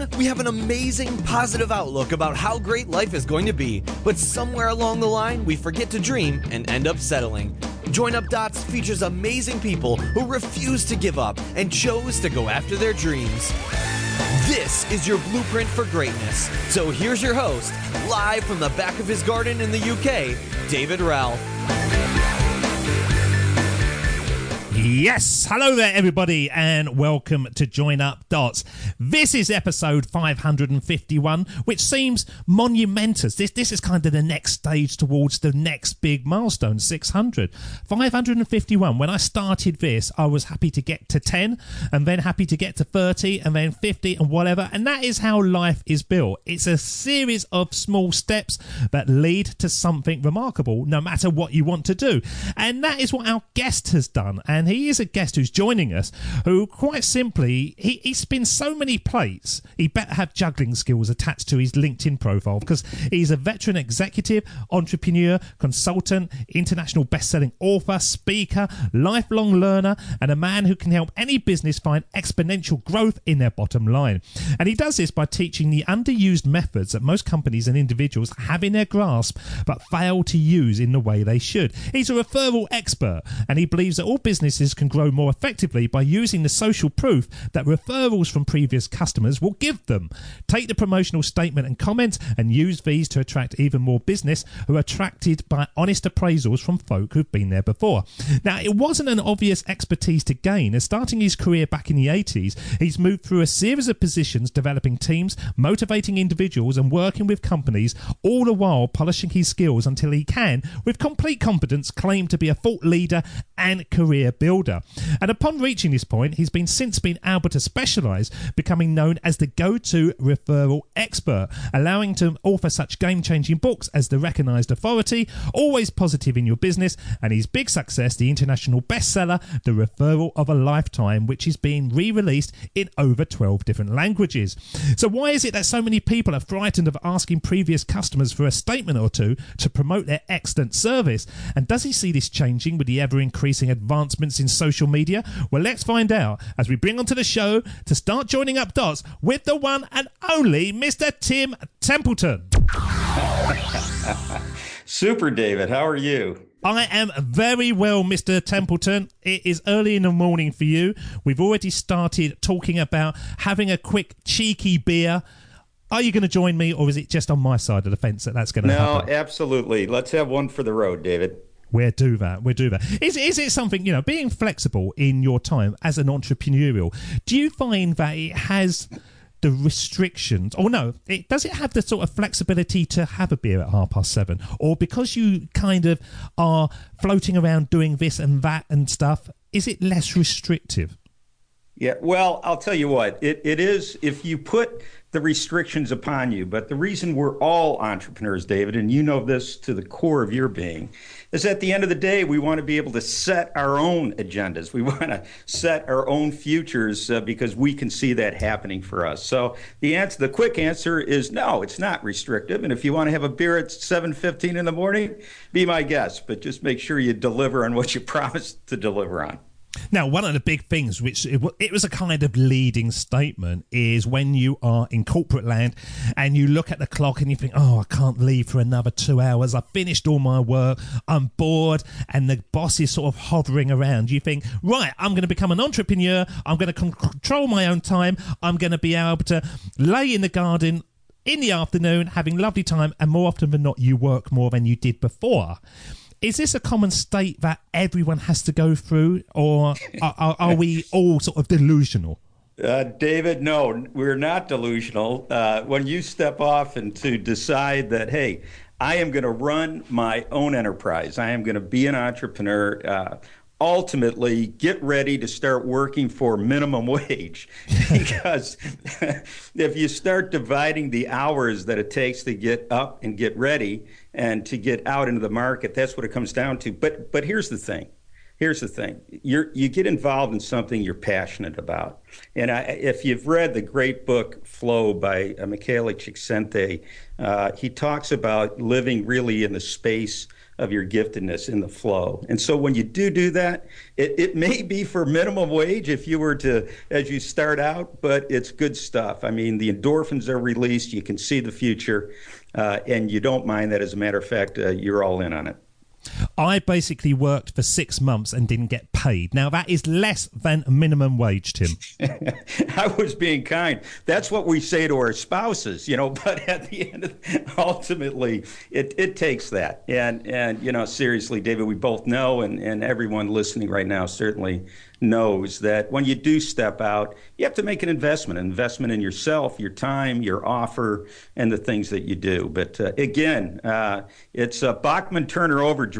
young, we have an amazing, positive outlook about how great life is going to be, but somewhere along the line, we forget to dream and end up settling. Join Up Dots features amazing people who refuse to give up and chose to go after their dreams. This is your blueprint for greatness. So here's your host, live from the back of his garden in the UK, David Ralph. Yes, hello there everybody and welcome to Join Up Dots. This is episode 551, which seems monumentous. This is kind of the next stage towards the next big milestone, 600. 551, when I started this, I was happy to get to 10 and then happy to get to 30 and then 50 and whatever. And that is how life is built. It's a series of small steps that lead to something remarkable, no matter what you want to do. And that is what our guest has done. And he is a guest who's joining us who, quite simply, he spins so many plates, he better have juggling skills attached to his LinkedIn profile, because he's a veteran executive, entrepreneur, consultant, international best-selling author, speaker, lifelong learner, and a man who can help any business find exponential growth in their bottom line. And he does this by teaching the underused methods that most companies and individuals have in their grasp but fail to use in the way they should. He's a referral expert, and he believes that all businesses can grow more effectively by using the social proof that referrals from previous customers will give them. Take the promotional statement and comments and use these to attract even more business who are attracted by honest appraisals from folk who've been there before. Now, it wasn't an obvious expertise to gain, as starting his career back in the 80s, he's moved through a series of positions developing teams, motivating individuals and working with companies, all the while polishing his skills until he can, with complete confidence, claim to be a thought leader and career builder. And upon reaching this point, he's since been able to specialise, becoming known as the go-to referral expert, allowing to author such game-changing books as The Recognised Authority, Always Positive in Your Business, and his big success, the international bestseller, The Referral of a Lifetime, which is being re-released in over 12 different languages. So why is it that so many people are frightened of asking previous customers for a statement or two to promote their excellent service? And does he see this changing with the ever-increasing advancements in social media? Well, let's find out as we bring onto the show to start joining up dots with the one and only Mr. Tim Templeton. Super, David. How are you? I am very well, Mr. Templeton. It is early in the morning for you. We've already started talking about having a quick cheeky beer. Are you going to join me, or is it just on my side of the fence that's going to happen? No, absolutely. Let's have one for the road, David. We'll do that. Is it something, being flexible in your time as an entrepreneurial, do you find that it has the restrictions, or no, does it have the sort of flexibility to have a beer at 7:30? Or because you kind of are floating around doing this and that and stuff, is it less restrictive? Yeah, well, I'll tell you what, it is if you put the restrictions upon you. But the reason we're all entrepreneurs, David, and you know this to the core of your being, is at the end of the day, we want to be able to set our own agendas. We want to set our own futures because we can see that happening for us. So the quick answer is no, it's not restrictive. And if you want to have a beer at 7:15 in the morning, be my guest. But just make sure you deliver on what you promised to deliver on. Now, one of the big things, which it was a kind of leading statement, is when you are in corporate land and you look at the clock and you think, oh, I can't leave for another 2 hours. I've finished all my work. I'm bored. And the boss is sort of hovering around. You think, right, I'm going to become an entrepreneur. I'm going to control my own time. I'm going to be able to lay in the garden in the afternoon, having lovely time. And more often than not, you work more than you did before. Is this a common state that everyone has to go through, or are we all sort of delusional? David, no, we're not delusional. When you step off and to decide that, hey, I am going to run my own enterprise, I am going to be an entrepreneur, ultimately get ready to start working for minimum wage, because if you start dividing the hours that it takes to get up and get ready and to get out into the market, that's what it comes down to. But here's the thing. Here's the thing. You get involved in something you're passionate about. And if you've read the great book Flow by Michele Csikszentmihalyi, he talks about living really in the space of your giftedness, in the flow. And so when you do that, it may be for minimum wage if you were to, as you start out, but it's good stuff. I mean, the endorphins are released, you can see the future, and you don't mind that. As a matter of fact, you're all in on it. I basically worked for 6 months and didn't get paid. Now, that is less than minimum wage, Tim. I was being kind. That's what we say to our spouses, but at the end of ultimately, it takes that. And seriously, David, we both know, and everyone listening right now certainly knows that when you do step out, you have to make an investment in yourself, your time, your offer, and the things that you do. But again, it's Bachman Turner Overdrive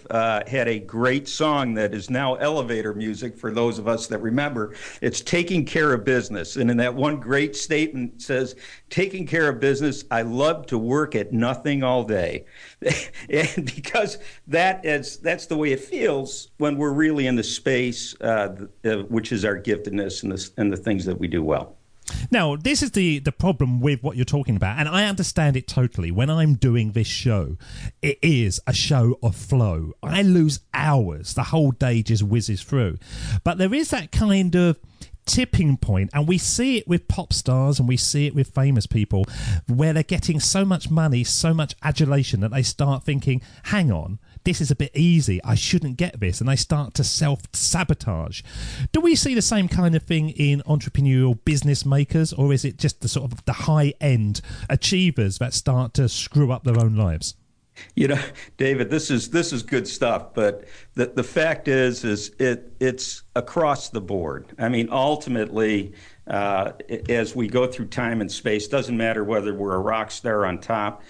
had a great song that is now elevator music for those of us that remember. It's Taking Care of Business. And in that one great statement says, taking care of business, I love to work at nothing all day. And because that's the way it feels when we're really in the space, which is our giftedness and the things that we do well. Now, this is the problem with what you're talking about, and I understand it totally. When I'm doing this show, it is a show of flow. I lose hours. The whole day just whizzes through. But there is that kind of tipping point, and we see it with pop stars and we see it with famous people, where they're getting so much money, so much adulation, that they start thinking, hang on, this is a bit easy, I shouldn't get this, and they start to self-sabotage. Do we see the same kind of thing in entrepreneurial business makers, or is it just the sort of the high-end achievers that start to screw up their own lives? David, this is good stuff, but the fact is it's across the board. I mean, ultimately, as we go through time and space, doesn't matter whether we're a rock star on top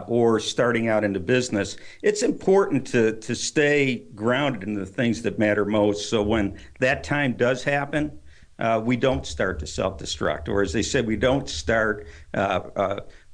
or starting out into business, it's important to stay grounded in the things that matter most. So when that time does happen, we don't start to self-destruct, or as they said, we don't start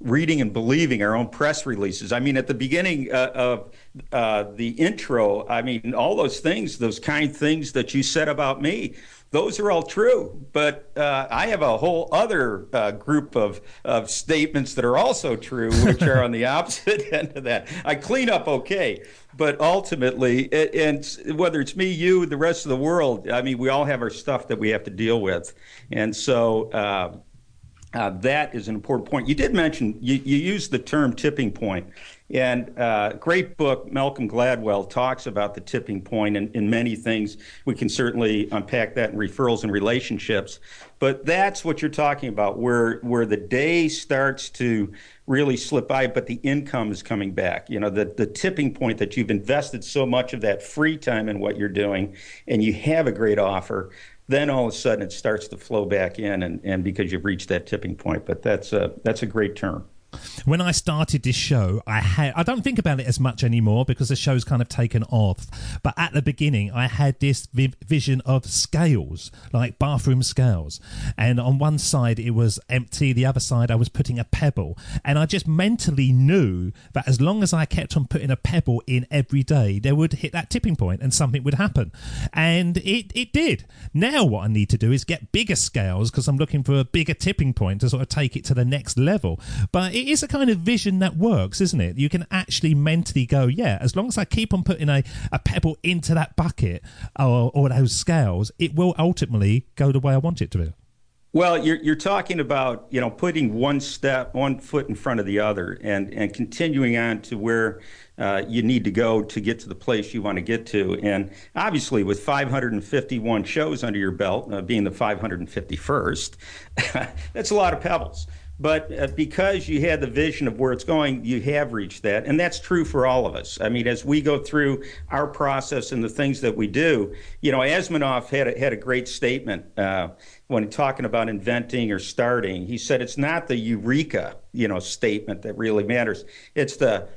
reading and believing our own press releases. I mean, at the beginning of the intro, I mean, all those things, those kind things that you said about me, those are all true. But I have a whole other group of statements that are also true, which are on the opposite end of that. I clean up okay. But ultimately, and whether it's me, you, the rest of the world, I mean, we all have our stuff that we have to deal with. And so that is an important point. You did mention, you used the term tipping point. And great book, Malcolm Gladwell talks about the tipping point in many things. We can certainly unpack that in referrals and relationships. But that's what you're talking about, where the day starts to really slip by, but the income is coming back. The tipping point that you've invested so much of that free time in what you're doing, and you have a great offer, then all of a sudden it starts to flow back in, and because you've reached that tipping point. But that's a great term. When I started this show, I don't think about it as much anymore because the show's kind of taken off. But at the beginning, I had this vision of scales, like bathroom scales. And on one side, it was empty. The other side, I was putting a pebble. And I just mentally knew that as long as I kept on putting a pebble in every day, they would hit that tipping point and something would happen. And it did. Now what I need to do is get bigger scales because I'm looking for a bigger tipping point to sort of take it to the next level. But it is a kind of vision that works, isn't it? You can actually mentally go, yeah, as long as I keep on putting a pebble into that bucket or those scales, it will ultimately go the way I want it to be. Well, you're talking about, putting one foot in front of the other and continuing on to where you need to go to get to the place you want to get to. And obviously with 551 shows under your belt, being the 551st, that's a lot of pebbles. But because you had the vision of where it's going, you have reached that. And that's true for all of us. I mean, as we go through our process and the things that we do, Asmanoff had a great statement when talking about inventing or starting. He said it's not the eureka, statement that really matters. It's the,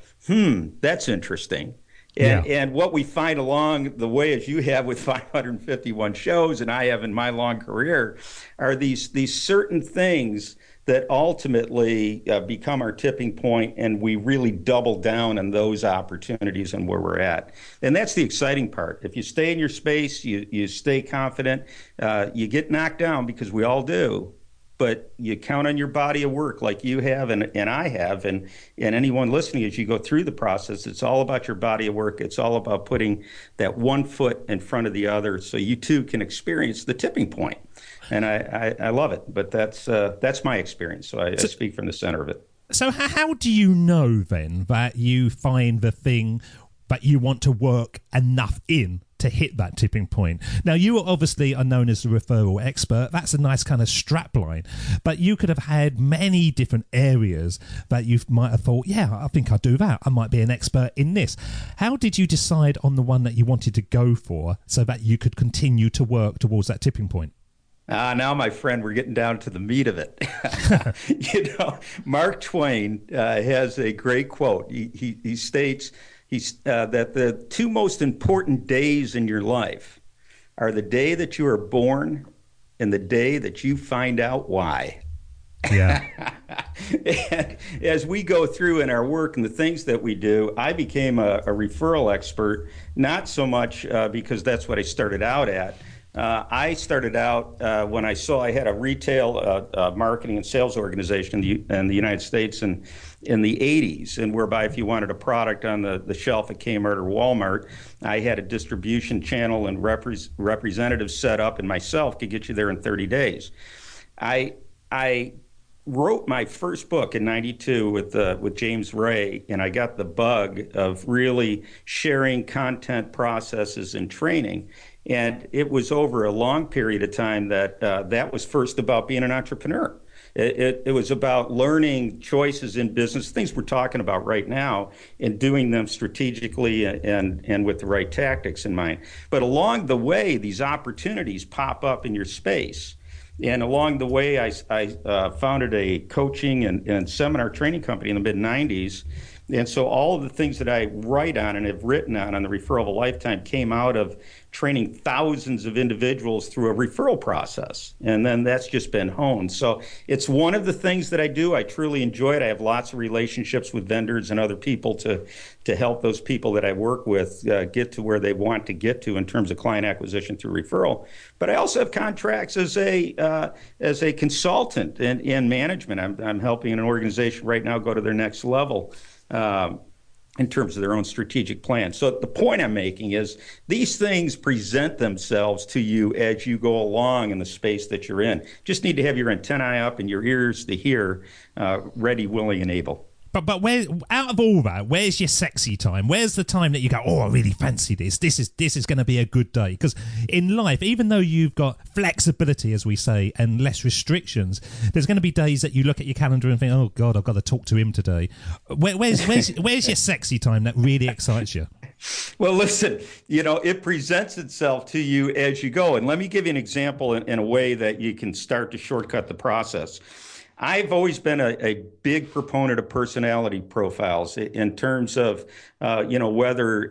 that's interesting. And what we find along the way, as you have with 551 shows and I have in my long career, are these certain things that ultimately become our tipping point, and we really double down on those opportunities and where we're at. And that's the exciting part. If you stay in your space, you stay confident, you get knocked down because we all do, but you count on your body of work like you have and I have, and anyone listening as you go through the process. It's all about your body of work. It's all about putting that one foot in front of the other so you too can experience the tipping point. And I love it, but that's my experience. So I speak from the center of it. So how do you know then that you find the thing that you want to work enough in to hit that tipping point? Now, you obviously are known as the referral expert. That's a nice kind of strap line. But you could have had many different areas that you might have thought, yeah, I think I'll do that. I might be an expert in this. How did you decide on the one that you wanted to go for so that you could continue to work towards that tipping point? Now, my friend, we're getting down to the meat of it. Mark Twain has a great quote. He states that the two most important days in your life are the day that you are born and the day that you find out why. Yeah. And as we go through in our work and the things that we do, I became a referral expert, not so much because that's what I started out at. I started out when I saw I had a retail marketing and sales organization in the United States in the 80s, and whereby if you wanted a product on the shelf at Kmart or Walmart, I had a distribution channel and representatives set up, and myself could get you there in 30 days. I wrote my first book in '92 with James Ray, and I got the bug of really sharing content, processes, and training. And it was over a long period of time that was first about being an entrepreneur. It was about learning choices in business, things we're talking about right now, and doing them strategically and with the right tactics in mind. But along the way, these opportunities pop up in your space. And along the way, I founded a coaching and seminar training company in the mid-'90s. And so all of the things that I write on and have written on the Referral of a Lifetime came out of training thousands of individuals through a referral process. And then that's just been honed. So it's one of the things that I do. I truly enjoy it. I have lots of relationships with vendors and other people to help those people that I work with get to where they want to get to in terms of client acquisition through referral. But I also have contracts as a consultant in management. I'm helping an organization right now go to their next level in terms of their own strategic plan. So the point I'm making is these things present themselves to you as you go along in the space that you're in. Just need to have your antennae up and your ears to hear, ready, willing, and able. But where, out of all that, where's your sexy time? Where's the time that you go, oh, I really fancy this. This is going to be a good day. Because in life, even though you've got flexibility, as we say, and less restrictions, there's going to be days that you look at your calendar and think, oh God, I've got to talk to him today. Where's your sexy time that really excites you? Well, listen, it presents itself to you as you go. And let me give you an example in a way that you can start to shortcut the process. I've always been a big proponent of personality profiles in terms of, whether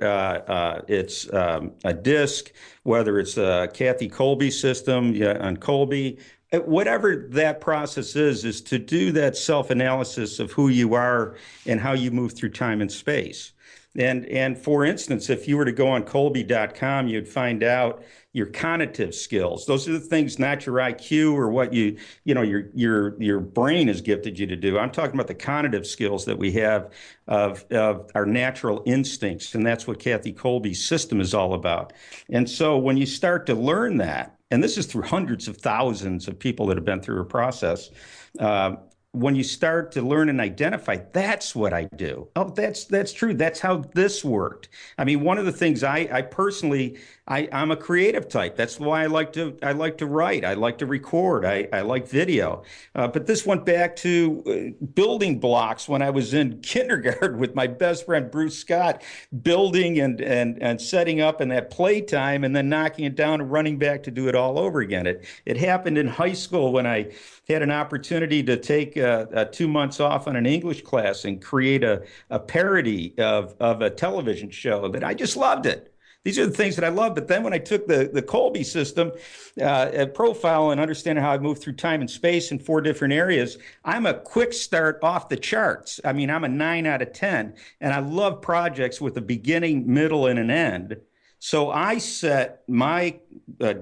it's a DISC, whether it's a Kathy Kolbe system on Kolbe, whatever that process is to do that self-analysis of who you are and how you move through time and space. And for instance, if you were to go on Kolbe.com, you'd find out your cognitive skills. Those are the things, not your IQ or what your brain has gifted you to do. I'm talking about the cognitive skills that we have of our natural instincts, and that's what Kathy Kolbe's system is all about. And so when you start to learn that, and this is through hundreds of thousands of people that have been through a process, when you start to learn and identify, that's what I do. Oh, that's true. That's how this worked. I mean, one of the things I personally, I'm a creative type. That's why I like to write. I like to record. I like video. But this went back to building blocks when I was in kindergarten with my best friend Bruce Scott, building and setting up in that playtime, and then knocking it down and running back to do it all over again. It happened in high school when I had an opportunity to take 2 months off on an English class and create a parody of a television show that I just loved it. These are the things that I love. But then when I took the Colby system profile and understanding how I move through time and space in 4 different areas, I'm a quick start off the charts. I mean, I'm a 9 out of 10, and I love projects with a beginning, middle, and an end. So I set my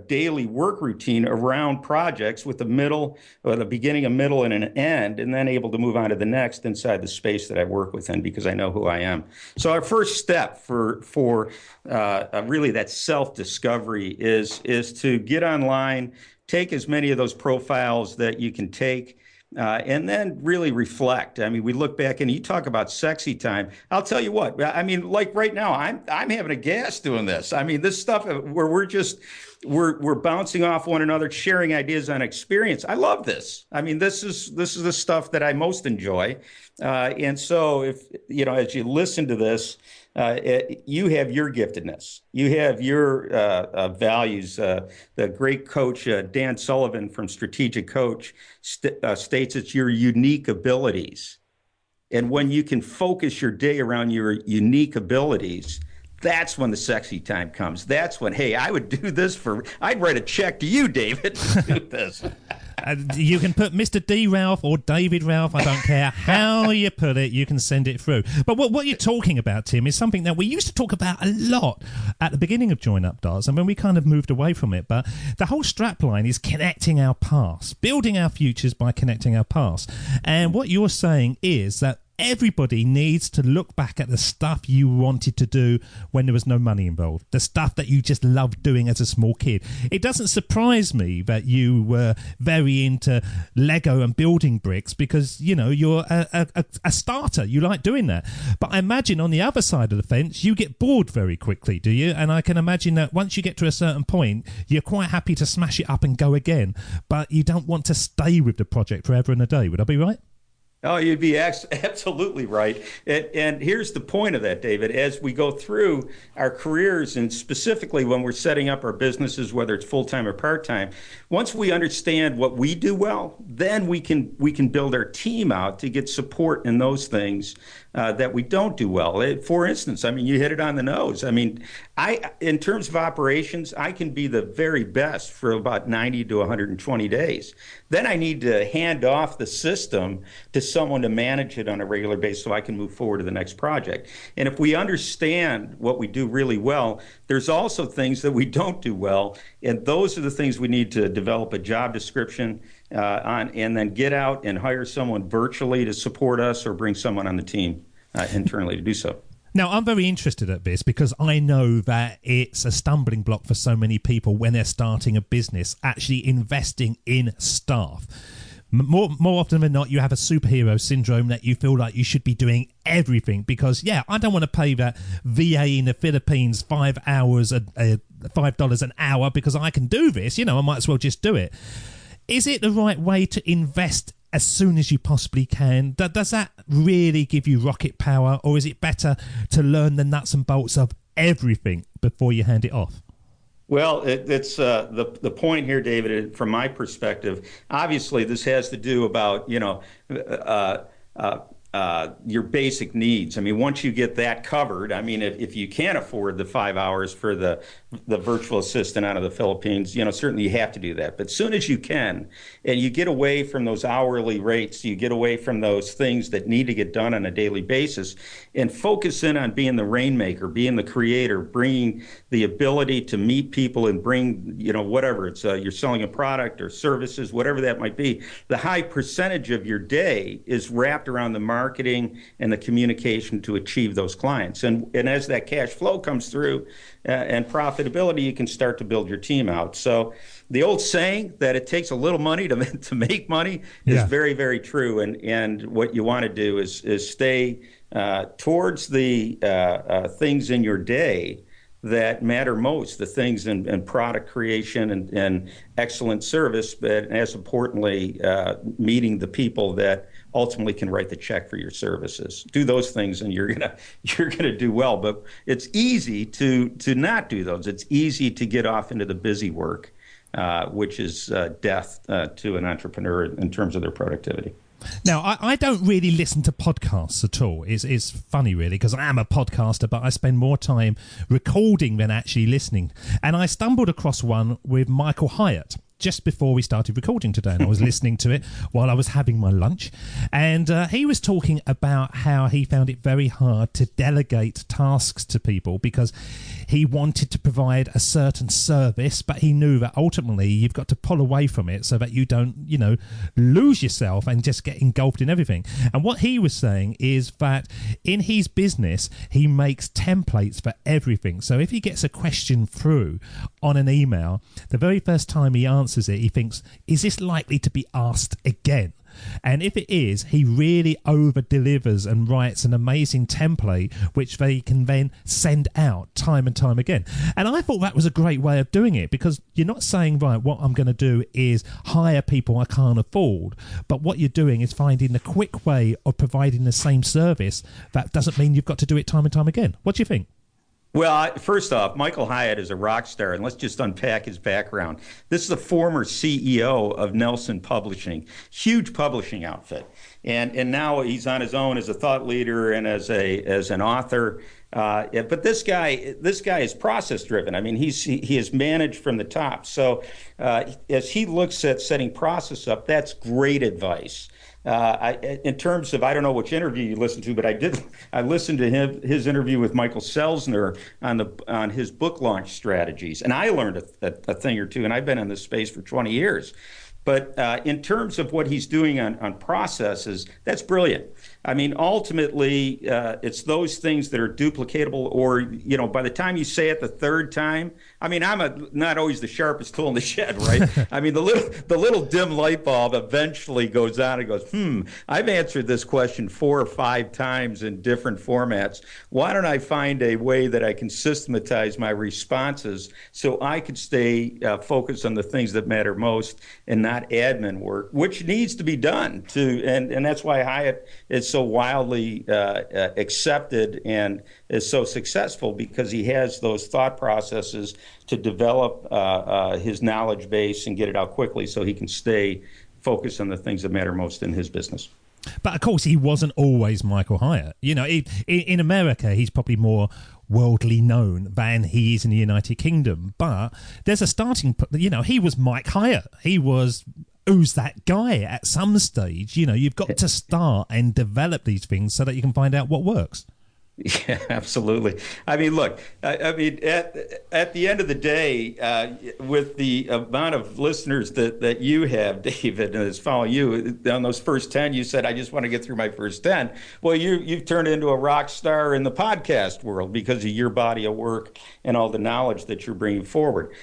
daily work routine around projects with the beginning, a middle, and an end, and then able to move on to the next inside the space that I work within because I know who I am. So our first step for really that self-discovery is to get online, take as many of those profiles that you can take, and then really reflect. I mean, we look back and you talk about sexy time. I'll tell you what, I mean, like right now, I'm having a gas doing this. I mean, this stuff where we're bouncing off one another, sharing ideas on experience. I love this. I mean, this is the stuff that I most enjoy. And so if, as you listen to this, you have your giftedness. You have your values. The great coach, Dan Sullivan from Strategic Coach, states it's your unique abilities. And when you can focus your day around your unique abilities, that's when the sexy time comes. That's when, hey, I'd write a check to you, David, to do this. You can put Mr. D. Ralph or David Ralph, I don't care how you put it, you can send it through. But what you're talking about, Tim, is something that we used to talk about a lot at the beginning of Join Up Darts, and when we kind of moved away from it. But the whole strapline is connecting our past, building our futures by connecting our past. And what you're saying is that everybody needs to look back at the stuff you wanted to do when there was no money involved, the stuff that you just loved doing as a small kid. It doesn't surprise me that you were very into Lego and building bricks because, you're a starter. You like doing that. But I imagine on the other side of the fence, you get bored very quickly, do you? And I can imagine that once you get to a certain point, you're quite happy to smash it up and go again, but you don't want to stay with the project forever and a day. Would I be right? Oh, you'd be absolutely right. And here's the point of that, David. As we go through our careers, and specifically when we're setting up our businesses, whether it's full-time or part-time, once we understand what we do well, then we can build our team out to get support in those things that we don't do well. For instance, I mean, you hit it on the nose. I mean, in terms of operations, I can be the very best for about 90 to 120 days. Then I need to hand off the system to someone to manage it on a regular basis so I can move forward to the next project. And if we understand what we do really well, there's also things that we don't do well. And those are the things we need to develop a job description on, and then get out and hire someone virtually to support us or bring someone on the team internally to do so. Now, I'm very interested at this because I know that it's a stumbling block for so many people when they're starting a business, actually investing in staff. More often than not, you have a superhero syndrome that you feel like you should be doing everything because, I don't want to pay that VA in the Philippines $5 an hour because I can do this. I might as well just do it. Is it the right way to invest as soon as you possibly can? Does that really give you rocket power, or is it better to learn the nuts and bolts of everything before you hand it off? Well, it's the point here, David, from my perspective. Obviously, this has to do about your basic needs. I mean, once you get that covered, I mean, if you can't afford the 5 hours for the virtual assistant out of the Philippines, certainly you have to do that. But as soon as you can, and you get away from those hourly rates, you get away from those things that need to get done on a daily basis, and focus in on being the rainmaker, being the creator, bringing the ability to meet people and bring, whatever it's, you're selling a product or services, whatever that might be. The high percentage of your day is wrapped around the marketing and the communication to achieve those clients. And as that cash flow comes through and profitability, you can start to build your team out. So the old saying that it takes a little money to make money is very, very true. And what you want to do is stay towards the things in your day that matter most, the things in product creation and excellent service, but as importantly, meeting the people that ultimately can write the check for your services. Do those things and you're gonna do well. But it's easy to not do those. It's easy to get off into the busy work, which is death to an entrepreneur in terms of their productivity. Now, I don't really listen to podcasts at all. It's funny, really, because I am a podcaster, but I spend more time recording than actually listening. And I stumbled across one with Michael Hyatt just before we started recording today, and I was listening to it while I was having my lunch, and he was talking about how he found it very hard to delegate tasks to people because he wanted to provide a certain service, but he knew that ultimately you've got to pull away from it so that you don't, lose yourself and just get engulfed in everything. And what he was saying is that in his business, he makes templates for everything. So if he gets a question through on an email, the very first time he answers it, he thinks, is this likely to be asked again? And if it is, he really over-delivers and writes an amazing template which they can then send out time and time again. And I thought that was a great way of doing it, because you're not saying, right, what I'm going to do is hire people I can't afford, but what you're doing is finding a quick way of providing the same service. That doesn't mean you've got to do it time and time again. What do you think? Well, first off, Michael Hyatt is a rock star, and let's just unpack his background. This is the former CEO of Nelson Publishing, huge publishing outfit, and now he's on his own as a thought leader and as an author. But this guy is process driven. I mean, he is managed from the top. So as he looks at setting process up, that's great advice. In terms of, I don't know which interview you listened to, but I listened to his interview with Michael Selzner on his book launch strategies, and I learned a thing or two, and I've been in this space for 20 years. But in terms of what he's doing on processes, that's brilliant. I mean, ultimately, it's those things that are duplicatable, or, by the time you say it the third time, I mean, I'm not always the sharpest tool in the shed, right? I mean, the little dim light bulb eventually goes on and goes, I've answered this question 4 or 5 times in different formats. Why don't I find a way that I can systematize my responses so I could stay focused on the things that matter most and not admin work, which needs to be done and that's why Hyatt is so wildly accepted and is so successful, because he has those thought processes to develop his knowledge base and get it out quickly so he can stay focused on the things that matter most in his business. But of course, he wasn't always Michael Hyatt. In America, he's probably more worldly known than he is in the United Kingdom. But there's a starting, he was Mike Hyatt. He was, who's that guy at some stage? You've got to start and develop these things so that you can find out what works. Yeah, absolutely. I mean, look, at the end of the day, with the amount of listeners that you have, David, and that's following you, on those first 10, you said, I just want to get through my first 10. Well, you've turned into a rock star in the podcast world because of your body of work and all the knowledge that you're bringing forward.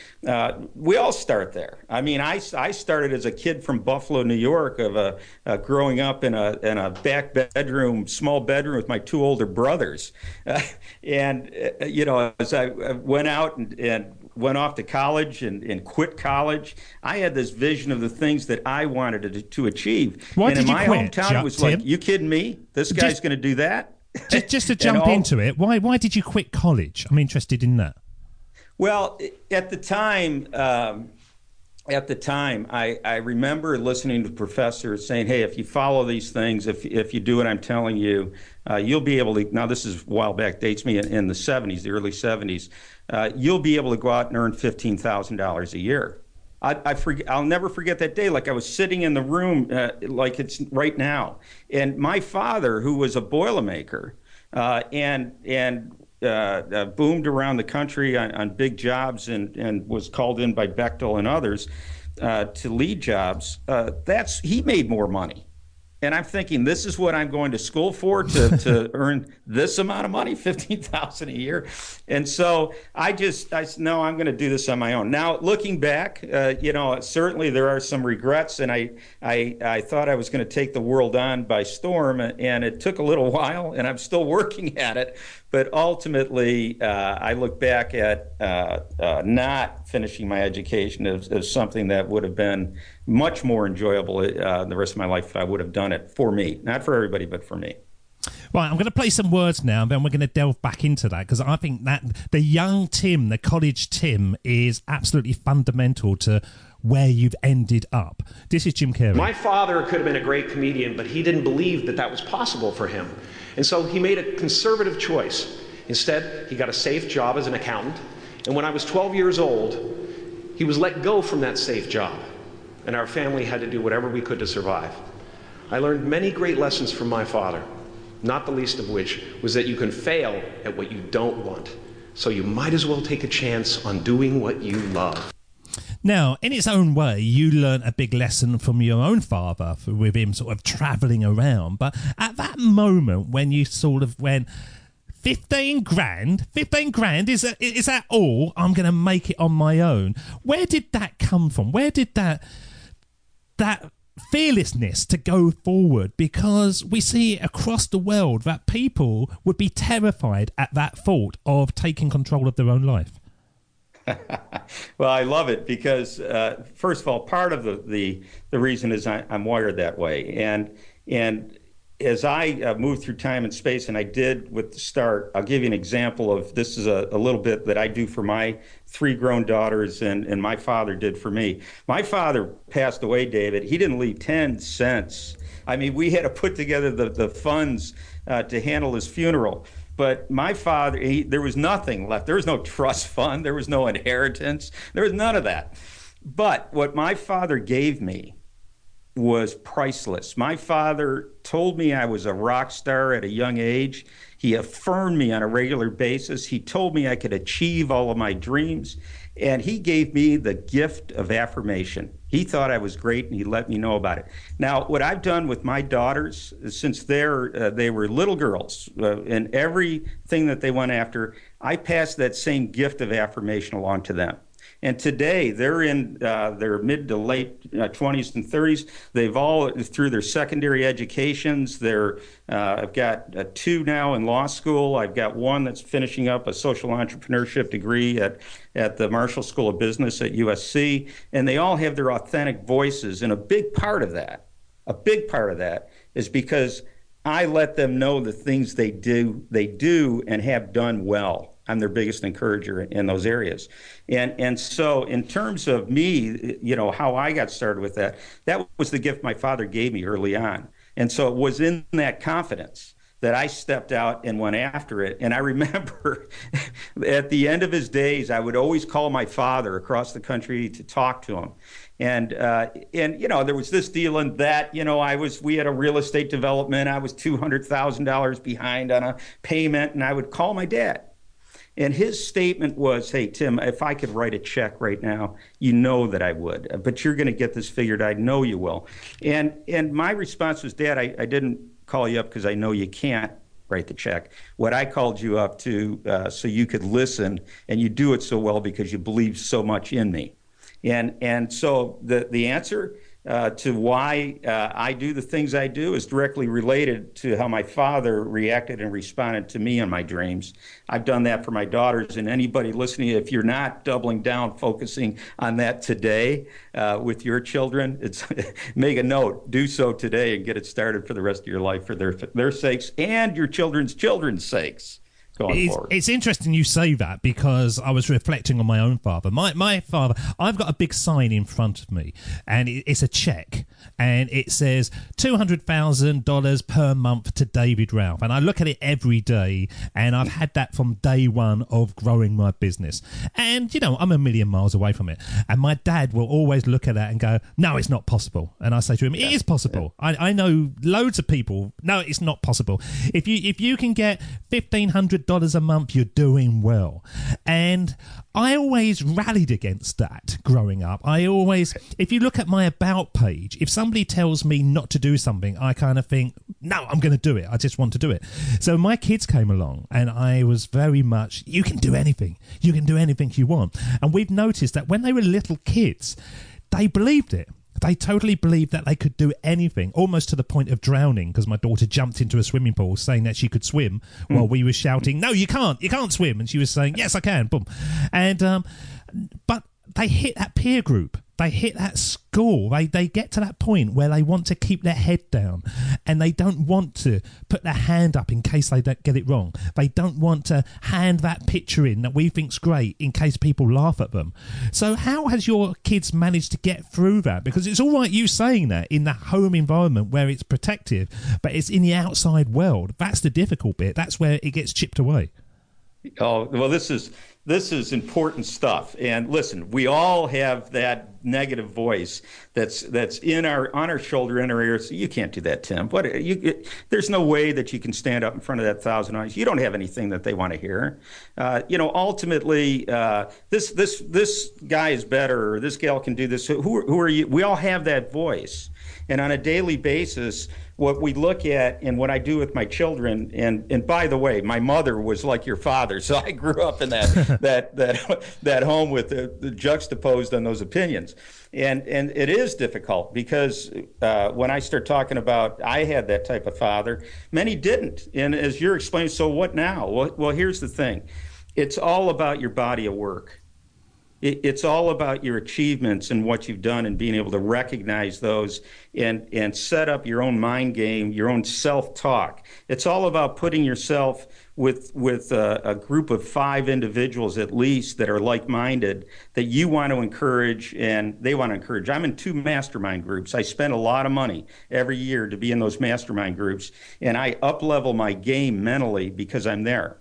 We all start there. I mean, I started as a kid from Buffalo, New York, of growing up in a back bedroom, small bedroom with my 2 older brothers. As I went out and went off to college and quit college, I had this vision of the things that I wanted to achieve. Why did you quit? Hometown, it was Tim? like, you kidding me? This guy's going to do that? Just to jump into it, why did you quit college? I'm interested in that. Well, at the time, I remember listening to professors saying, hey, if you follow these things, if you do what I'm telling you, you'll be able to, now this is a while back, dates me in the 70s, the early 70s, you'll be able to go out and earn $15,000 a year. I'll never forget that day. Like, I was sitting in the room like it's right now. And my father, who was a Boilermaker and boomed around the country on big jobs and was called in by Bechtel and others to lead jobs, he made more money. And I'm thinking, this is what I'm going to school for, to earn this amount of money, $15,000 a year. And so I said, no, I'm going to do this on my own. Now, looking back, certainly there are some regrets, and I thought I was going to take the world on by storm, and it took a little while, and I'm still working at it. But ultimately, I look back at not finishing my education as something that would have been much more enjoyable the rest of my life if I would have done it for me. Not for everybody, but for me. Right, I'm going to play some words now, and then we're going to delve back into that, because I think that the young Tim, the college Tim, is absolutely fundamental to where you've ended up. This is Jim Carrey. My father could have been a great comedian, but he didn't believe that that was possible for him. And so he made a conservative choice. Instead, he got a safe job as an accountant. And when I was 12 years old, he was let go from that safe job. And our family had to do whatever we could to survive. I learned many great lessons from my father, not the least of which was that you can fail at what you don't want. So you might as well take a chance on doing what you love. Now, in its own way, you learn a big lesson from your own father with him sort of travelling around. But at that moment when you sort of went, 15 grand, is that all? I'm going to make it on my own. Where did that come from? Where did that fearlessness to go forward? Because we see across the world that people would be terrified at that thought of taking control of their own life. Well, I love it because, first of all, part of the reason is I'm wired that way. And as I moved through time and space, and I did with the start, I'll give you an example of this is a little bit that I do for my 3 grown daughters and my father did for me. My father passed away, David. He didn't leave 10 cents. I mean, we had to put together the funds to handle his funeral. But my father, there was nothing left. There was no trust fund. There was no inheritance. There was none of that. But what my father gave me was priceless. My father told me I was a rock star at a young age. He affirmed me on a regular basis. He told me I could achieve all of my dreams. And he gave me the gift of affirmation. He thought I was great, and he let me know about it. Now, what I've done with my daughters, since they were little girls, and everything that they went after, I passed that same gift of affirmation along to them. And today, they're in their mid to late 20s and 30s. They've all, through their secondary educations, I've got 2 now in law school. I've got 1 that's finishing up a social entrepreneurship degree at the Marshall School of Business at USC. And they all have their authentic voices. And a big part of that is because I let them know the things they do and have done well. I'm their biggest encourager in those areas. And so in terms of me, how I got started with that was the gift my father gave me early on. And so it was in that confidence that I stepped out and went after it. And I remember at the end of his days, I would always call my father across the country to talk to him. And there was this deal and that, we had a real estate development. I was $200,000 behind on a payment, and I would call my dad. And his statement was, hey, Tim, if I could write a check right now, you know that I would. But you're going to get this figured. I know you will. And my response was, Dad, I didn't call you up because I know you can't write the check. What I called you up to so you could listen, and you do it so well because you believe so much in me. And so the answer to why I do the things I do is directly related to how my father reacted and responded to me and my dreams. I've done that for my daughters, and anybody listening, if you're not doubling down, focusing on that today with your children, make a note, do so today and get it started for the rest of your life for their sakes and your children's sakes. It's interesting you say that because I was reflecting on my own father. My father, I've got a big sign in front of me, and it's a check, and it says $200,000 per month to David Ralph. And I look at it every day, and I've had that from day one of growing my business. And, I'm a million miles away from it. And my dad will always look at that and go, no, it's not possible. And I say to him, it is possible. Yeah. I know loads of people. No, it's not possible. If you can get $1,500 a month, you're doing well. And I always rallied against that growing up. If you look at my about page, if somebody tells me not to do something, I kind of think, no, I'm going to do it. I just want to do it. So my kids came along, and I was very much, you can do anything. You can do anything you want. And we've noticed that when they were little kids, they believed it. They totally believed that they could do anything, almost to the point of drowning, because my daughter jumped into a swimming pool saying that she could swim while we were shouting, no, you can't swim. And she was saying, yes, I can, boom. And but they hit that peer group. they hit that school. They get to that point where they want to keep their head down and they don't want to put their hand up in case they don't get it wrong. They don't want to hand that picture in that we think's great in case people laugh at them. So how has your kids managed to get through that? Because it's all right you saying that in the home environment where it's protective, but it's in the outside world. That's the difficult bit. That's where it gets chipped away. Oh, well, this is important stuff. And listen, we all have that negative voice that's on our shoulder, in our ears. You can't do that, Tim. There's no way that you can stand up in front of that thousand eyes. You don't have anything that they want to hear. Ultimately, this guy is better, or this gal can do this. Who are you? We all have that voice. And on a daily basis, what we look at and what I do with my children, and by the way, my mother was like your father, so I grew up in that home with the juxtaposed on those opinions, and it is difficult because when I start talking about I had that type of father, many didn't, and as you're explaining, so what now? Well, here's the thing, it's all about your body of work. It's all about your achievements and what you've done and being able to recognize those and set up your own mind game, your own self-talk. It's all about putting yourself with a group of 5 individuals at least that are like-minded, that you want to encourage and they want to encourage. I'm in 2 mastermind groups. I spend a lot of money every year to be in those mastermind groups, and I up-level my game mentally because I'm there.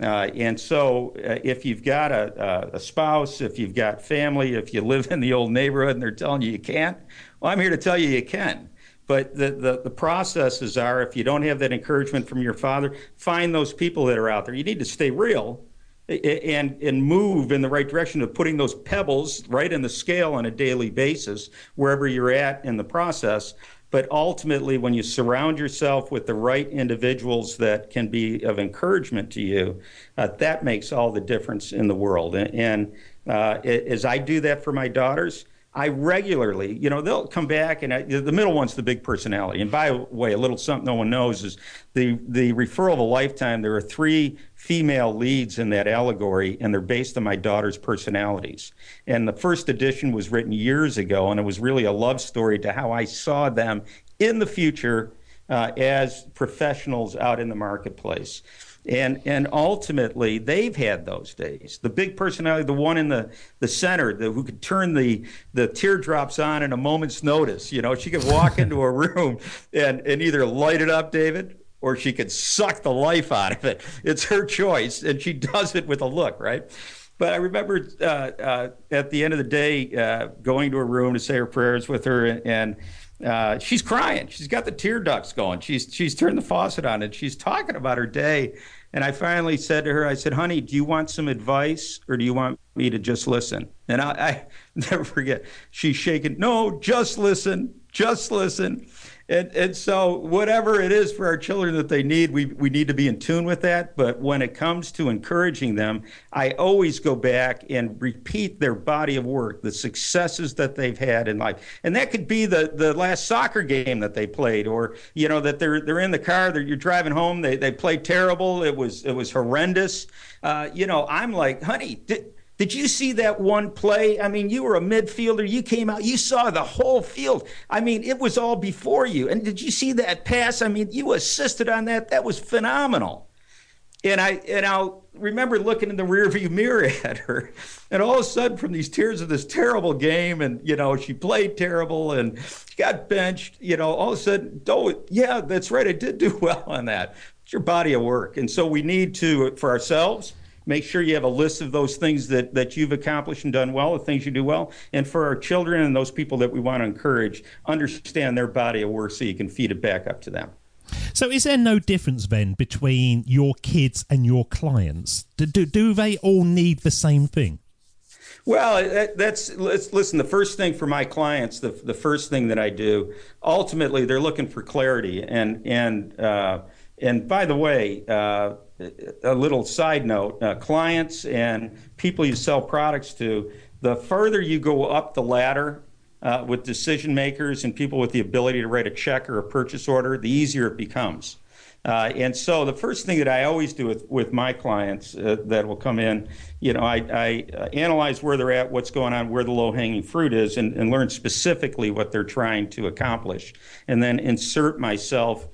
And so if you've got a spouse, if you've got family, if you live in the old neighborhood and they're telling you can't, well, I'm here to tell you you can. But the processes are, if you don't have that encouragement from your father, find those people that are out there. You need to stay real and move in the right direction of putting those pebbles right in the scale on a daily basis, wherever you're at in the process. But ultimately, when you surround yourself with the right individuals that can be of encouragement to you, that makes all the difference in the world. And as I do that for my daughters, I regularly, they'll come back, and the middle one's the big personality. And by the way, a little something no one knows is the referral of a lifetime. There are 3 female leads in that allegory, and they're based on my daughter's personalities. And the first edition was written years ago, and it was really a love story to how I saw them in the future as professionals out in the marketplace. And ultimately, they've had those days. The big personality, the one in the center, who could turn the teardrops on in a moment's notice. She could walk into a room and either light it up, David, or she could suck the life out of it. It's her choice, and she does it with a look, right? But I remember at the end of the day going to a room to say her prayers with her, and she's crying. She's got the tear ducts going. She's turned the faucet on, and she's talking about her day. And I finally said to her, I said, honey, do you want some advice, or do you want me to just listen? And I never forget, she's shaking, no, just listen, just listen. And so whatever it is for our children that they need, we need to be in tune with that. But when it comes to encouraging them, I always go back and repeat their body of work, the successes that they've had in life. And that could be the last soccer game that they played, or, that they're in the car, you're driving home, they played terrible, it was horrendous. I'm like, honey, did you see that one play? I mean, you were a midfielder. You came out. You saw the whole field. I mean, it was all before you. And did you see that pass? I mean, you assisted on that. That was phenomenal. And I'll remember looking in the rearview mirror at her, and all of a sudden, from these tears of this terrible game, and she played terrible, and she got benched. All of a sudden, oh yeah, that's right. I did do well on that. It's your body of work, and so we need to, for ourselves, make sure you have a list of those things that you've accomplished and done well, the things you do well. And for our children and those people that we want to encourage, understand their body of work so you can feed it back up to them. So is there no difference then between your kids and your clients? Do they all need the same thing? Well, listen, the first thing for my clients, the first thing that I do, ultimately they're looking for clarity. And by the way, a little side note, clients and people you sell products to, the further you go up the ladder with decision makers and people with the ability to write a check or a purchase order, the easier it becomes. And so the first thing that I always do with my clients that will come in, I analyze where they're at, what's going on, where the low-hanging fruit is, and learn specifically what they're trying to accomplish, and then insert myself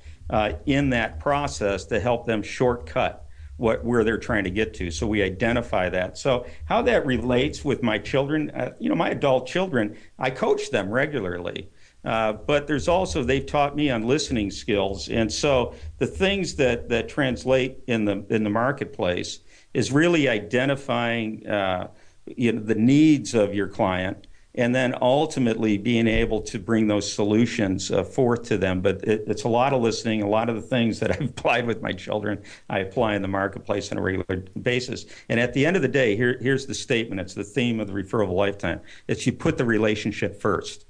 in that process to help them shortcut where they're trying to get to. So we identify that. So how that relates with my children, my adult children, I coach them regularly. But there's also, they've taught me on listening skills. And so the things that translate in the marketplace is really identifying the needs of your client, and then ultimately being able to bring those solutions forth to them. But it's a lot of listening. A lot of the things that I've applied with my children, I apply in the marketplace on a regular basis. And at the end of the day, here's the statement. It's the theme of the Referral of a Lifetime. It's you put the relationship first.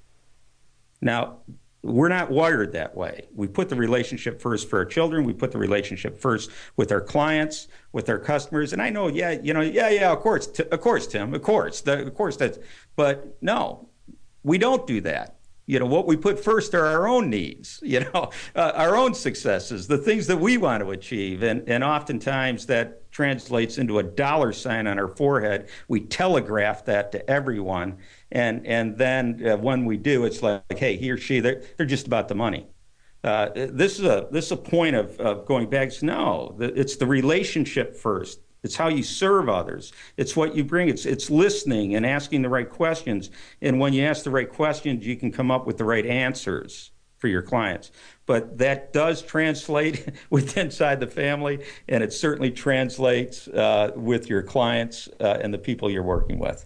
Now, we're not wired that way. We put the relationship first for our children. We put the relationship first with our clients, with our customers. And I know, of course, Tim, of course, that's. But no, we don't do that. What we put first are our own needs, our own successes, the things that we want to achieve. And oftentimes that translates into a dollar sign on our forehead. We telegraph that to everyone. And then when we do, it's like, hey, he or she, they're just about the money. This is a point of going back. No, it's the relationship first. It's how you serve others. It's what you bring. It's listening and asking the right questions. And when you ask the right questions, you can come up with the right answers for your clients. But that does translate inside the family, and it certainly translates with your clients and the people you're working with.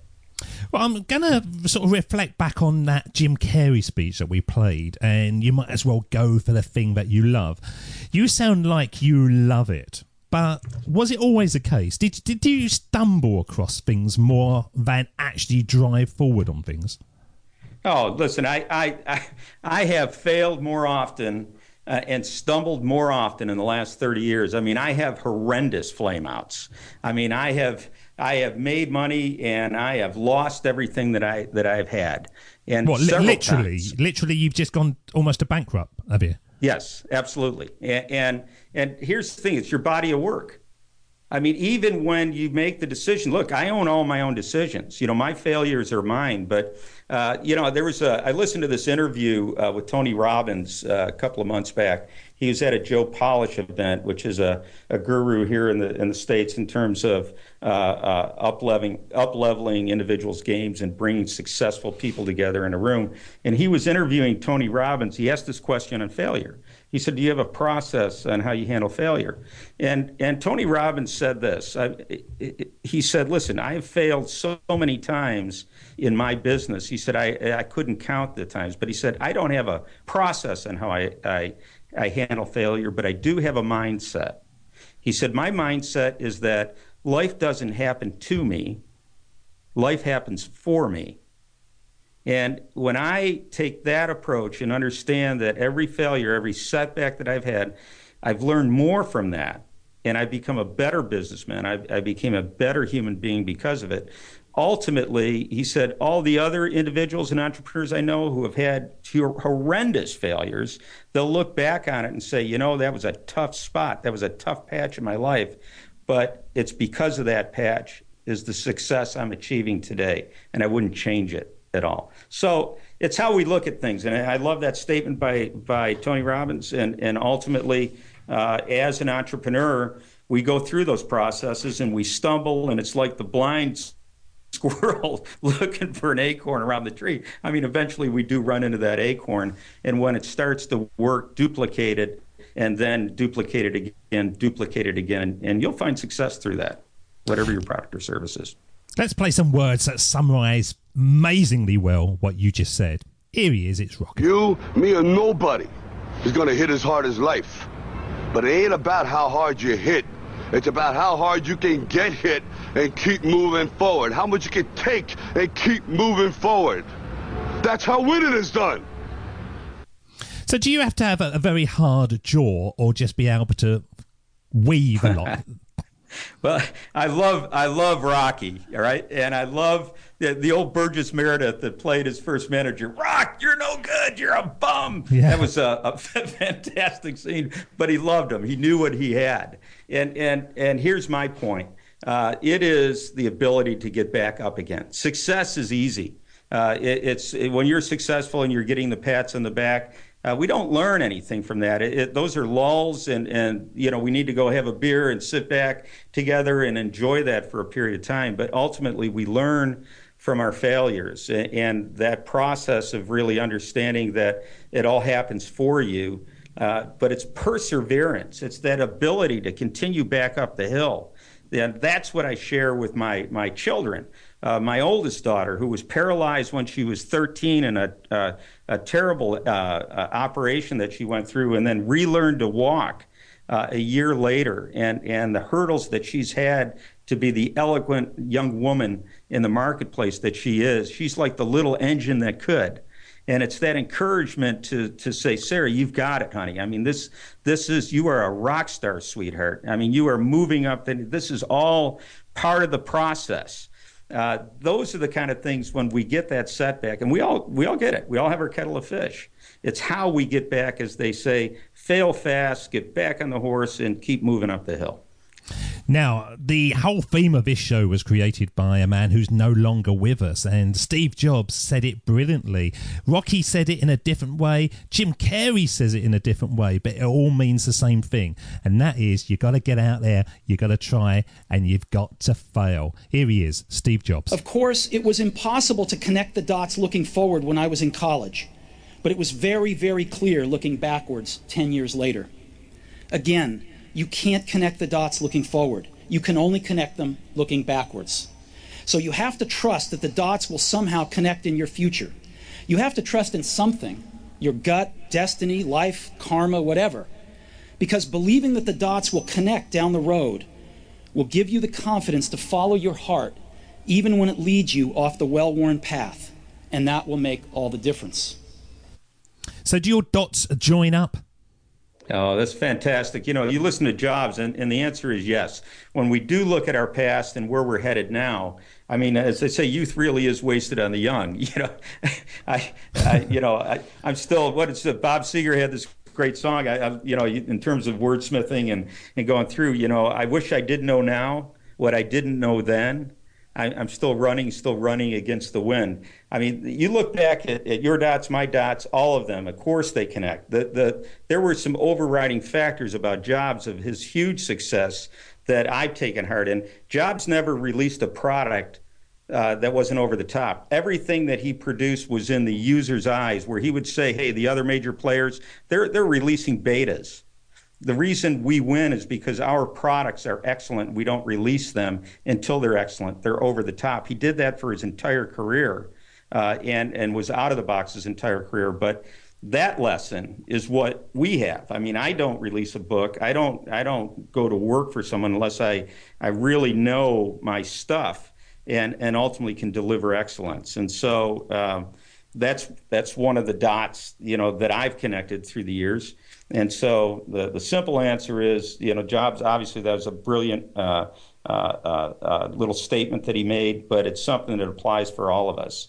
Well, I'm going to sort of reflect back on that Jim Carrey speech that we played, and you might as well go for the thing that you love. You sound like you love it. But was it always the case? Did you stumble across things more than actually drive forward on things? Oh, listen, I have failed more often and stumbled more often in the last 30 years. I mean, I have horrendous flameouts. I mean, I have made money and I have lost everything that I've had. And what, literally, you've just gone almost a bankrupt, have you? Yes, absolutely. And here's the thing, it's your body of work. I mean, even when you make the decision, look, I own all my own decisions. My failures are mine. But, I listened to this interview with Tony Robbins a couple of months back. He was at a Joe Polish event, which is a guru here in the States in terms of up-leveling individuals' games and bringing successful people together in a room. And he was interviewing Tony Robbins. He asked this question on failure. He said, do you have a process on how you handle failure? And Tony Robbins said this. He said, listen, I have failed so many times in my business. He said, I couldn't count the times. But he said, I don't have a process on how I handle failure, but I do have a mindset. He said, my mindset is that life doesn't happen to me. Life happens for me. And when I take that approach and understand that every failure, every setback that I've had, I've learned more from that. And I've become a better businessman. I became a better human being because of it. Ultimately, he said, all the other individuals and entrepreneurs I know who have had horrendous failures, they'll look back on it and say, that was a tough spot. That was a tough patch in my life. But it's because of that patch is the success I'm achieving today. And I wouldn't change it at all. So it's how we look at things. And I love that statement by Tony Robbins. And ultimately, as an entrepreneur, we go through those processes and we stumble, and it's like the blind squirrel looking for an acorn around the tree. I mean, eventually we do run into that acorn. And when it starts to work, duplicate it, and then duplicate it again, and you'll find success through that, whatever your product or service is. Let's play some words that summarize amazingly well what you just said. Here he is, it's Rocket. You, me, or nobody is going to hit as hard as life. But it ain't about how hard you hit. It's about how hard you can get hit and keep moving forward. How much you can take and keep moving forward. That's how winning is done. So do you have to have a very hard jaw or just be able to weave a lot? Well, I love Rocky, all right, and I love the old Burgess Meredith that played his first manager. Rock, you're no good. You're a bum. Yeah. That was a fantastic scene, but he loved him. He knew what he had, and here's my point. It is the ability to get back up again. Success is easy. It's when you're successful and you're getting the pats on the back. We don't learn anything from that. Those are lulls, and we need to go have a beer and sit back together and enjoy that for a period of time. But ultimately, we learn from our failures, and that process of really understanding that it all happens for you. But it's perseverance. It's that ability to continue back up the hill. And that's what I share with my children. My oldest daughter, who was paralyzed when she was 13 in a terrible operation that she went through, and then relearned to walk a year later, and the hurdles that she's had to be the eloquent young woman in the marketplace that she is. She's like the little engine that could. And it's that encouragement to say, Sarah, you've got it, honey. I mean, this is, you are a rock star, sweetheart. I mean, you are moving up. This is all part of the process. Those are the kind of things when we get that setback, and we all get it. We all have our kettle of fish. It's how we get back, as they say, fail fast, get back on the horse, and keep moving up the hill. Now, the whole theme of this show was created by a man who's no longer with us, and Steve Jobs said it brilliantly. Rocky said it in a different way. Jim Carrey says it in a different way, but it all means the same thing, and that is you got to get out there, you got to try, and you've got to fail. Here he is, Steve Jobs. Of course, it was impossible to connect the dots looking forward when I was in college, but it was very, very clear looking backwards 10 years later. Again, you can't connect the dots looking forward. You can only connect them looking backwards. So you have to trust that the dots will somehow connect in your future. You have to trust in something, your gut, destiny, life, karma, whatever. Because believing that the dots will connect down the road will give you the confidence to follow your heart, even when it leads you off the well-worn path. And that will make all the difference. So do your dots join up? Oh, that's fantastic. You listen to Jobs, and the answer is yes. When we do look at our past and where we're headed now, I mean, as they say, youth really is wasted on the young. I'm still, Bob Seger had this great song, in terms of wordsmithing and going through, I wish I did know now what I didn't know then. I'm still running against the wind. I mean, you look back at your dots, my dots, all of them, of course they connect. There were some overriding factors about Jobs of his huge success that I've taken heart in. Jobs never released a product that wasn't over the top. Everything that he produced was in the user's eyes, where he would say, hey, the other major players, they're releasing betas. The reason we win is because our products are excellent. We don't release them until they're excellent. They're over the top. He did that for his entire career and was out of the box his entire career. But that lesson is what we have. I mean, I don't release a book. I don't go to work for someone unless I really know my stuff and ultimately can deliver excellence. And so that's one of the dots, that I've connected through the years. And so the simple answer is, Jobs, obviously that was a brilliant little statement that he made, but it's something that applies for all of us.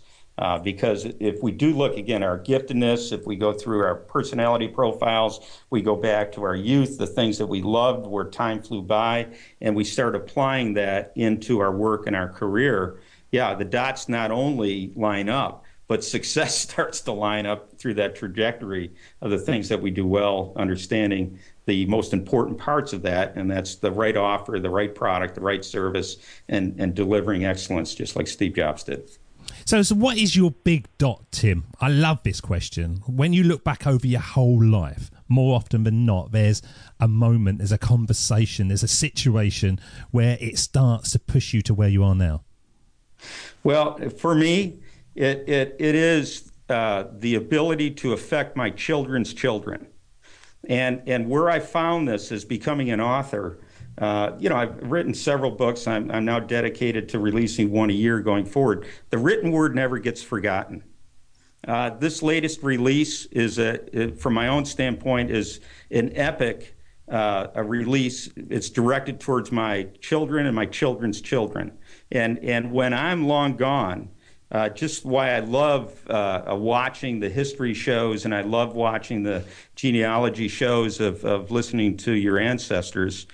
Because if we do look, again, our giftedness, if we go through our personality profiles, we go back to our youth, the things that we loved where time flew by, and we start applying that into our work and our career, the dots not only line up, but success starts to line up through that trajectory of the things that we do well, understanding the most important parts of that, and that's the right offer, the right product, the right service, and delivering excellence, just like Steve Jobs did. So what is your big dot, Tim? I love this question. When you look back over your whole life, more often than not, there's a moment, there's a conversation, there's a situation where it starts to push you to where you are now. Well, for me, it is the ability to affect my children's children. And where I found this is becoming an author. I've written several books. I'm now dedicated to releasing one a year going forward. The written word never gets forgotten. This latest release is, from my own standpoint, is an epic a release. It's directed towards my children and my children's children. And when I'm long gone, just why I love watching the history shows, and I love watching the genealogy shows of listening to your ancestors.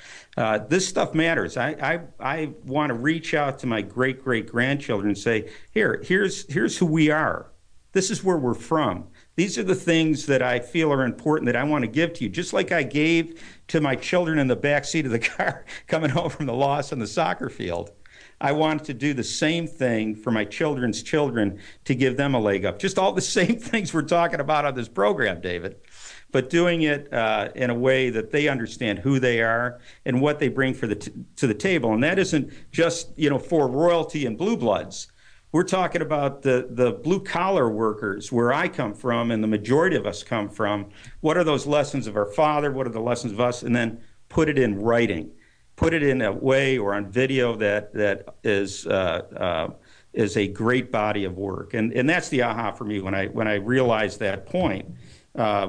This stuff matters. I want to reach out to my great-great-grandchildren and say, here's who we are. This is where we're from. These are the things that I feel are important that I want to give to you, just like I gave to my children in the back seat of the car coming home from the loss on the soccer field. I want to do the same thing for my children's children to give them a leg up. Just all the same things we're talking about on this program, David, but doing it in a way that they understand who they are and what they bring to the table. And that isn't just, for royalty and blue bloods. We're talking about the blue-collar workers where I come from and the majority of us come from. What are those lessons of our father? What are the lessons of us? And then put it in writing. Put it in a way or on video that is a great body of work. And that's the aha for me when I realized that point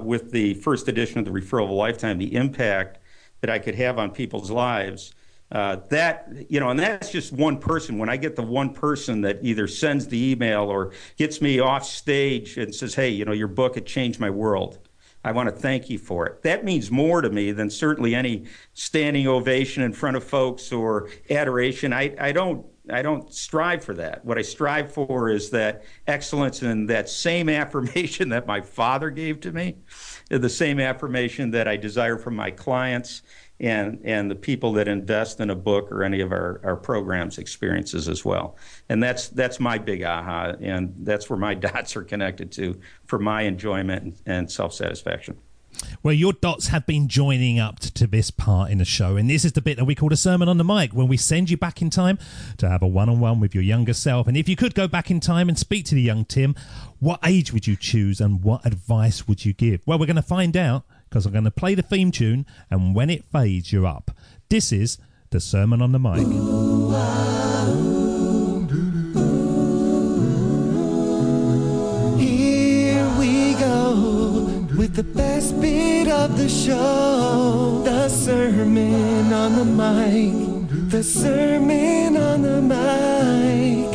with the first edition of the Referral of a Lifetime, the impact that I could have on people's lives. And that's just one person. When I get the one person that either sends the email or gets me off stage and says, hey, your book, it changed my world. I want to thank you for it. That means more to me than certainly any standing ovation in front of folks or adoration. I don't strive for that. What I strive for is that excellence and that same affirmation that my father gave to me, the same affirmation that I desire from my clients and the people that invest in a book or any of our programs experiences as well. And that's my big aha, and that's where my dots are connected to for my enjoyment and self-satisfaction. Well, your dots have been joining up to this part in the show, and this is the bit that we call a sermon on the mic, when we send you back in time to have a one-on-one with your younger self. And if you could go back in time and speak to the young Tim, what age would you choose and what advice would you give? Well, we're going to find out, because I'm going to play the theme tune, and when it fades, you're up. This is the Sermon on the Mic. Here we go with the best bit of the show, the Sermon on the Mic, the Sermon on the Mic.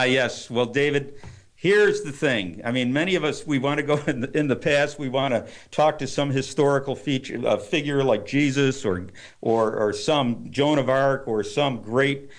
Yes. Well, David, here's the thing. I mean, many of us, we want to go in the past. We want to talk to some historical figure like Jesus or some Joan of Arc or some great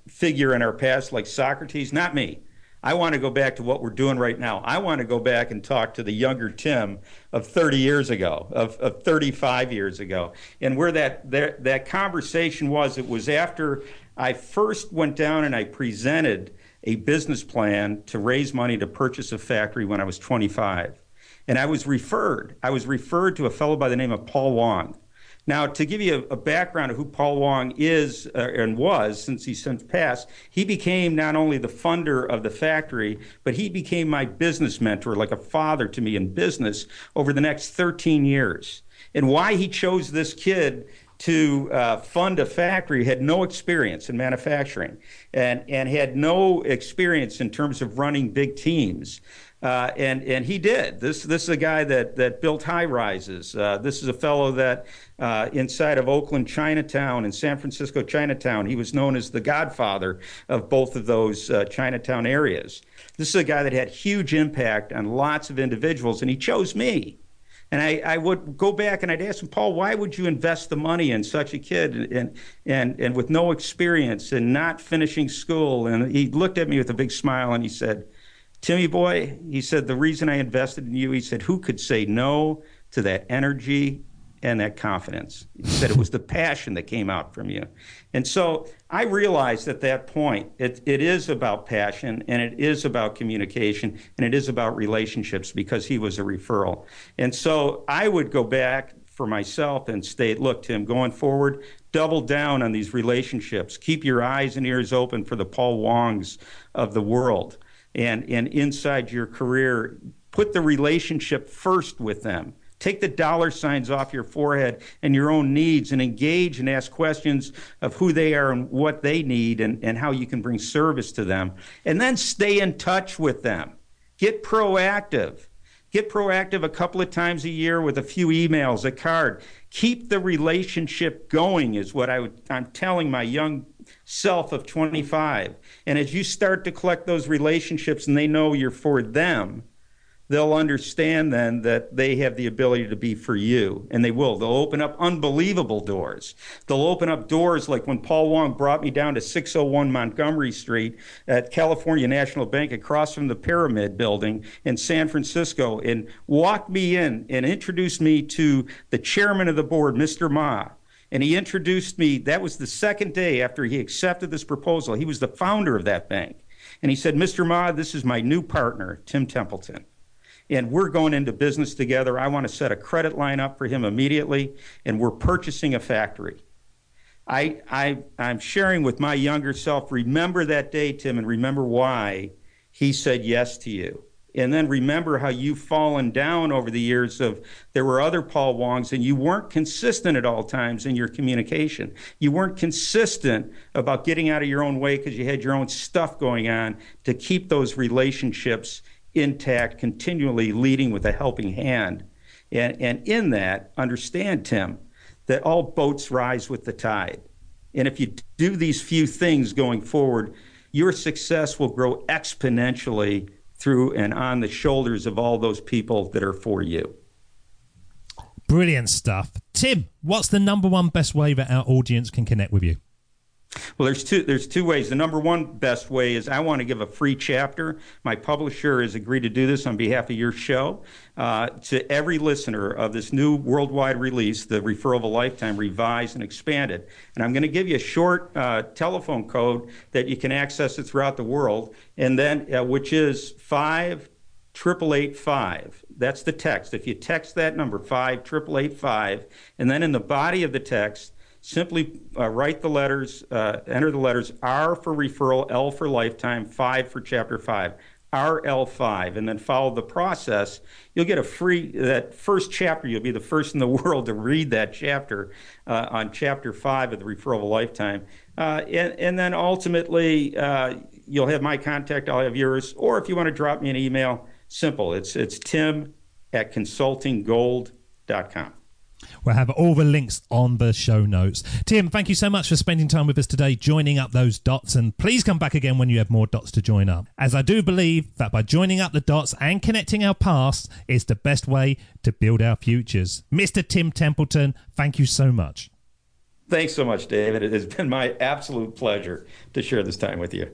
figure in our past like Socrates. Not me. I want to go back to what we're doing right now. I want to go back and talk to the younger Tim of 30 years ago, of 35 years ago. And where that conversation was, it was after I first went down and I presented a business plan to raise money to purchase a factory when I was 25. And I was referred to a fellow by the name of Paul Wong. Now, to give you a background of who Paul Wong is and was, since he's since passed, he became not only the funder of the factory, but he became my business mentor, like a father to me in business over the next 13 years. And why he chose this kid to fund a factory, had no experience in manufacturing and had no experience in terms of running big teams. And he did. This is a guy that built high rises. This is a fellow that inside of Oakland Chinatown and San Francisco Chinatown, he was known as the godfather of both of those Chinatown areas. This is a guy that had huge impact on lots of individuals, and he chose me. And I would go back and I'd ask him, Paul, why would you invest the money in such a kid and with no experience and not finishing school? And he looked at me with a big smile and he said, Timmy boy, he said, the reason I invested in you, he said, who could say no to that energy and that confidence? He said it was the passion that came out from you. And so I realized at that point, it is about passion and it is about communication and it is about relationships because he was a referral. And so I would go back for myself and state, look, Tim, going forward, double down on these relationships. Keep your eyes and ears open for the Paul Wongs of the world. And inside your career, put the relationship first with them. Take the dollar signs off your forehead and your own needs, and engage and ask questions of who they are and what they need, and how you can bring service to them. And then stay in touch with them. Get proactive. Get proactive a couple of times a year with a few emails, a card. Keep the relationship going is what I'm telling my young self of 25. And as you start to collect those relationships and they know you're for them, they'll understand then that they have the ability to be for you, and they will. They'll open up unbelievable doors. They'll open up doors like when Paul Wong brought me down to 601 Montgomery Street at California National Bank across from the Pyramid Building in San Francisco, and walked me in and introduced me to the chairman of the board, Mr. Ma. And he introduced me, that was the second day after he accepted this proposal. He was the founder of that bank. And he said, Mr. Ma, this is my new partner, Tim Templeton. And we're going into business together. I want to set a credit line up for him immediately, and we're purchasing a factory. I'm sharing with my younger self, remember that day, Tim, and remember why he said yes to you. And then remember how you've fallen down over the years of, there were other Paul Wongs, and you weren't consistent at all times in your communication. You weren't consistent about getting out of your own way because you had your own stuff going on to keep those relationships intact, continually leading with a helping hand. And in that, understand, Tim, that all boats rise with the tide. And if you do these few things going forward, your success will grow exponentially through and on the shoulders of all those people that are for you. Brilliant stuff. Tim, what's the number one best way that our audience can connect with you? Well, there's two ways. The number one best way is I want to give a free chapter. My publisher has agreed to do this on behalf of your show to every listener of this new worldwide release, The Referral of a Lifetime, revised and expanded. And I'm going to give you a short telephone code that you can access it throughout the world, and then which is 58885. That's the text. If you text that number, 58885, and then in the body of the text, simply write the letters, enter the letters R for referral, L for lifetime, 5 for chapter 5, RL5, and then follow the process. You'll get a free, that first chapter, you'll be the first in the world to read that chapter on chapter 5 of the Referral of a Lifetime. And then ultimately, you'll have my contact, I'll have yours, or if you want to drop me an email, simple. It's tim@consultinggold.com. We'll have all the links on the show notes. Tim, thank you so much for spending time with us today, joining up those dots, and please come back again when you have more dots to join up, as I do believe that by joining up the dots and connecting our past is the best way to build our futures. Mr. Tim Templeton, thank you so much. Thanks so much, David. It has been my absolute pleasure to share this time with you.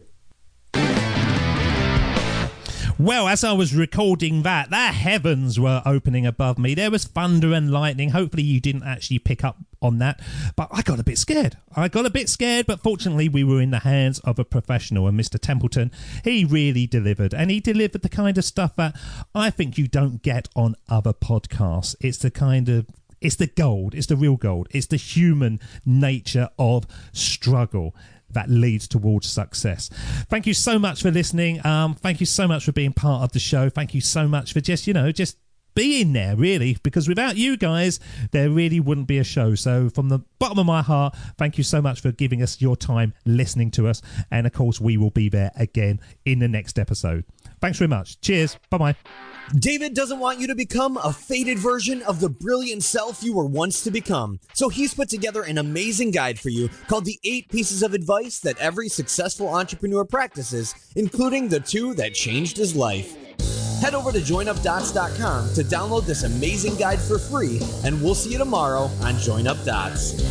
Well, as I was recording that, the heavens were opening above me. There was thunder and lightning. Hopefully you didn't actually pick up on that. But I got a bit scared. But fortunately we were in the hands of a professional. And Mr. Templeton, he really delivered. And he delivered the kind of stuff that I think you don't get on other podcasts. It's the gold. It's the real gold. It's the human nature of struggle that leads towards success. Thank you so much for listening. Thank you so much for being part of the show. Thank you so much for just being there, really, because without you guys, there really wouldn't be a show. So from the bottom of my heart, thank you so much for giving us your time, listening to us. And of course, we will be there again in the next episode. Thanks very much. Cheers. Bye-bye. David doesn't want you to become a faded version of the brilliant self you were once to become. So he's put together an amazing guide for you called the 8 Pieces of Advice that every successful entrepreneur practices, including the 2 that changed his life. Head over to joinupdots.com to download this amazing guide for free, and we'll see you tomorrow on Join Up Dots.